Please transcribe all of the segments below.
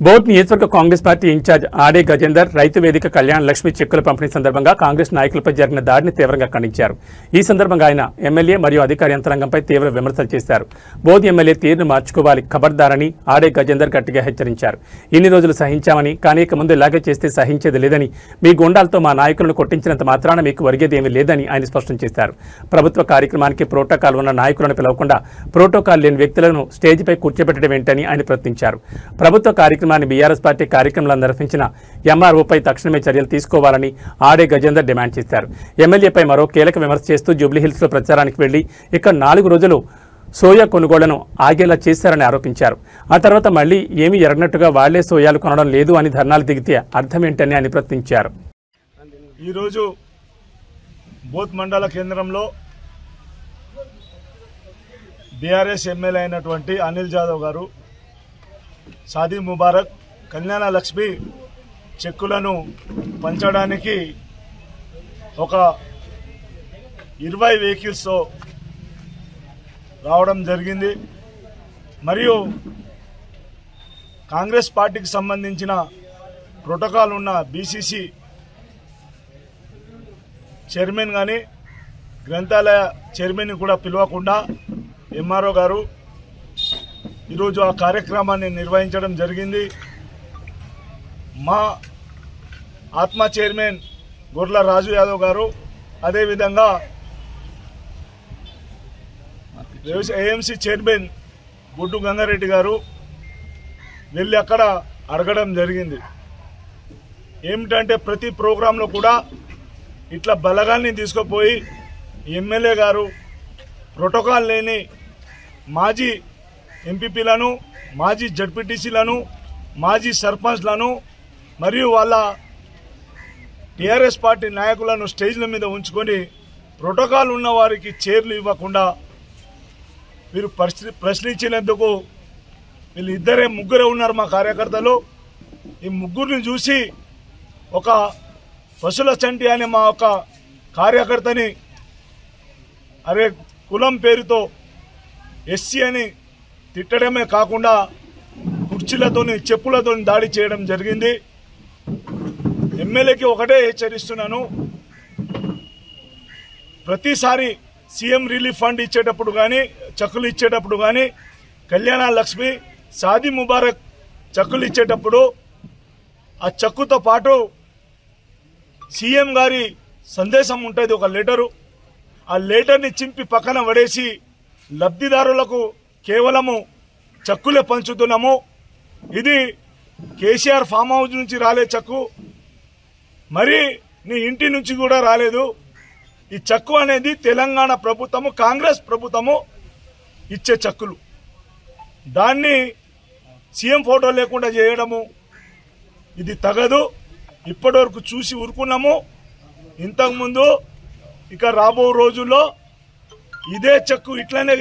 Board నియోజకవర్గ Congress party incharge ఆడే గజేందర్ రైతు వేదిక కళ్యాణ్ లక్ష్మి చెక్కుల పంపిణీ సందర్భంగా కాంగ్రెస్ నాయకులపై జరిగిన దాడిని తీవ్రంగా ఖండించారు. ఈ సందర్భంగా ఆయన ఎమ్మెల్యే మరియు అధికార యంత్రాంగంపై తీవ్ర విమర్శలు చేశారు. బోర్డు ఎమ్మెల్యే తీరును మార్చుకోవాలి, ఖబర్దారని ఆడే గజేందర్ గట్టిగా హెచ్చరించారు. ఇన్ని రోజులు సహించామని, కానీ ఇక ముందు ఇలాగే చేస్తే సహించేది లేదని, మీ గుండాలతో మా నాయకులను కొట్టించినంత మాత్రాన మీకు ఒరిగేదేమీ లేదని ఆయన స్పష్టం చేశారు. ప్రభుత్వ కార్యక్రమానికి ప్రోటోకాల్ ఉన్న నాయకులను పిలవకుండా ప్రోటోకాల్ లేని వ్యక్తులను స్టేజ్పై కూర్చోబెట్టడం ఏంటని ఆయన ప్రశ్నించారు. ప్రభుత్వ కార్యక్రమాన్ని బీఆర్ఎస్ పార్టీ కార్యక్రమాలను నిర్వహించిన ఎంఆర్ఓపై తక్షణమే చర్యలు తీసుకోవాలని ఆడే గజేందర్ డిమాండ్ చేశారు. ఎమ్మెల్యేపై మరో కీలక విమర్శ చేస్తూ జూబ్లీహిల్స్లో ప్రచారానికి వెళ్లి ఇక్కడ 4 రోజులు సోయా కొనుగోళ్లను ఆగేలా చేశారని ఆరోపించారు. ఆ తర్వాత మళ్లీ ఏమీ ఎరగనట్టుగా వాళ్లే సోయాలు కొనడం లేదు అని ధర్నాలు దిగితే అర్థమేంటని ఆయన ప్రశ్నించారు. ఈరోజు బోత్ మండల కేంద్రంలో బీఆర్ఎస్ ఎమ్మెల్యే అయినటువంటి అనిల్ జాదవ్ గారు షాదీ ముబారక్ కళ్యాణ లక్ష్మి చెక్కులను పంచడానికి ఒక 20 వెహికల్స్తో రావడం జరిగింది. మరియు కాంగ్రెస్ పార్టీకి సంబంధించిన ప్రోటోకాల్ ఉన్న బీసీసీ చైర్మన్ కానీ గ్రంథాలయ చైర్మన్ కూడా పిలవకుండా ఎంఆర్ఓ గారు ఈరోజు ఆ కార్యక్రమాన్ని నిర్వహించడం జరిగింది. మా ఆత్మ చైర్మన్ గొర్ల రాజు యాదవ్ గారు, అదేవిధంగా ఏఎంసీ చైర్మన్ బొడ్డు గంగారెడ్డి గారు వెళ్ళి అక్కడ అడగడం జరిగింది. ఏమిటంటే ప్రతి ప్రోగ్రాంలో కూడా ఇట్లా బలగాల్ని తీసుకుపోయి ఎమ్మెల్యే గారు ప్రోటోకాల్ లేని మాజీ ఎంపీపీలను, మాజీ జడ్పీటీసీలను, మాజీ సర్పంచ్లను మరియు వాళ్ళ టీఆర్ఎస్ పార్టీ నాయకులను స్టేజ్ల మీద ఉంచుకొని ప్రోటోకాల్ ఉన్న వారికి చైర్లు ఇవ్వకుండా వీరు ప్రశ్నించినందుకు వీళ్ళు ముగ్గురే ఉన్నారు మా కార్యకర్తలు. ఈ ముగ్గురిని చూసి ఒక పశుల చంటి అనే మా ఒక కార్యకర్తని అరే కులం పేరుతో ఎస్సీ అని తిట్టడమే కాకుండా కుర్చీలతోని చెప్పులతోని దాడి చేయడం జరిగింది. ఎమ్మెల్యేకి ఒకటే హెచ్చరిస్తున్నాను, ప్రతిసారి సీఎం రిలీఫ్ ఫండ్ ఇచ్చేటప్పుడు కానీ, చెక్కులు ఇచ్చేటప్పుడు కానీ, కళ్యాణ లక్ష్మి షాదీ ముబారక్ చెక్కులు ఇచ్చేటప్పుడు ఆ చెక్కుతో పాటు సీఎం గారి సందేశం ఉంటుంది, ఒక లెటరు. ఆ లెటర్ని చింపి పక్కన పడేసి లబ్ధిదారులకు కేవలము చెక్కులే పంచుతున్నాము. ఇది కేసీఆర్ ఫామ్ హౌస్ నుంచి రాలే చెక్కు, మరి నీ ఇంటి నుంచి కూడా రాలేదు. ఈ చెక్కు అనేది తెలంగాణ ప్రభుత్వము, కాంగ్రెస్ ప్రభుత్వము ఇచ్చే చెక్కులు. దాన్ని సీఎం ఫోటో లేకుండా చేయడము ఇది తగదు. ఇప్పటివరకు చూసి ఊరుకున్నాము. ఇంతకుముందు ఇక రాబో రోజుల్లో ఇదే చెక్కు ఇట్లనే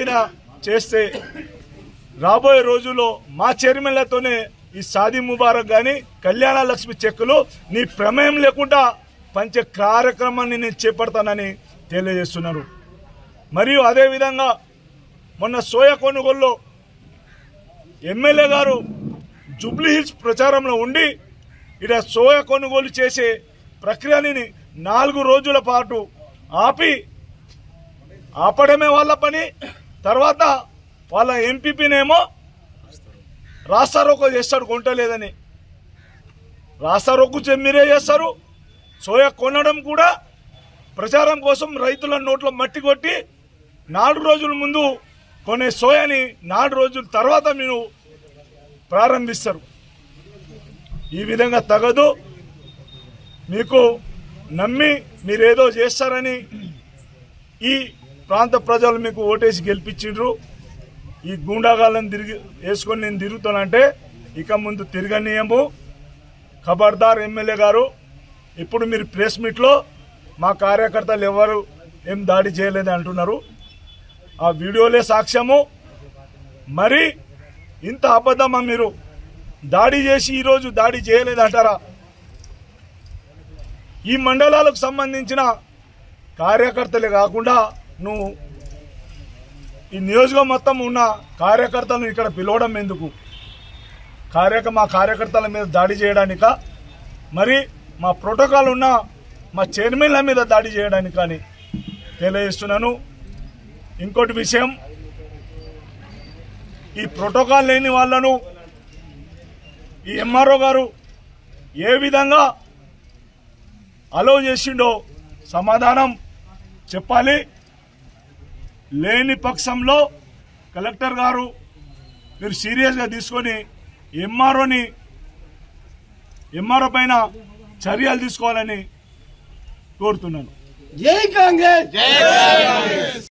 చేస్తే రాబోయే రోజుల్లో మా చైర్మన్లతోనే ఈ షాదీ ముబారక్ కానీ కళ్యాణ లక్ష్మి చెక్కులు నీ ప్రమేయం లేకుండా పంచే కార్యక్రమాన్ని నేను చేపడతానని తెలియజేస్తున్నారు. మరియు అదేవిధంగా మొన్న సోయా కొనుగోలులో ఎమ్మెల్యే గారు జూబ్లీహిల్స్ ప్రచారంలో ఉండి ఇక్కడ సోయా కొనుగోలు చేసే ప్రక్రియని 4 రోజుల పాటు ఆపడమే వాళ్ళ పని. తర్వాత వాళ్ళ ఎంపీపీనేమో రాస్తారోకో చేస్తాడు కొంటలేదని. రాస్తారోకు మీరే చేస్తారు. సోయా కొనడం కూడా ప్రచారం కోసం రైతుల నోట్లో మట్టి కొట్టి 4 రోజుల ముందు కొనే సోయాని 4 రోజుల తర్వాత మీరు ప్రారంభిస్తారు. ఈ విధంగా తగదు. మీకు నమ్మి మీరేదో చేస్తారని ఈ ప్రాంత ప్రజలు మీకు ఓటేసి గెలిపించిండ్రు. ఈ గూండాగాళ్ళని వేసుకొని నేను తిరుగుతానంటే ఇక ముందు తిరగనీయము. ఖబర్దార్ ఎమ్మెల్యే గారు, ఇప్పుడు మీరు ప్రెస్ మీట్లో మా కార్యకర్తలు ఎవరు ఏం దాడి చేయలేదు అంటున్నారు. ఆ వీడియోలే సాక్ష్యము. మరి ఇంత అబద్ధమా మీరు? దాడి చేసి ఈరోజు దాడి చేయలేదంటారా? ఈ మండలాలకు సంబంధించిన కార్యకర్తలే కాకుండా నువ్వు ఈ నియోజకవర్గం మొత్తం ఉన్న కార్యకర్తలను ఇక్కడ పిలవడం ఎందుకు? మా కార్యకర్తల మీద దాడి చేయడానిక మరి మా ప్రోటోకాల్ ఉన్న మా చైర్మన్ల మీద దాడి చేయడానికి కానీ తెలియజేస్తున్నాను. ఇంకోటి విషయం, ఈ ప్రోటోకాల్ లేని వాళ్ళను ఈ ఎంఆర్ఓ గారు ఏ విధంగా అలౌ చేసిండో సమాధానం చెప్పాలి. లేని పక్షంలో కలెక్టర్ గారు మీరు సీరియస్గా తీసుకొని ఎంఆర్ఓ పైన చర్యలు తీసుకోవాలని కోరుతున్నాను. జై కాంగ్రెస్.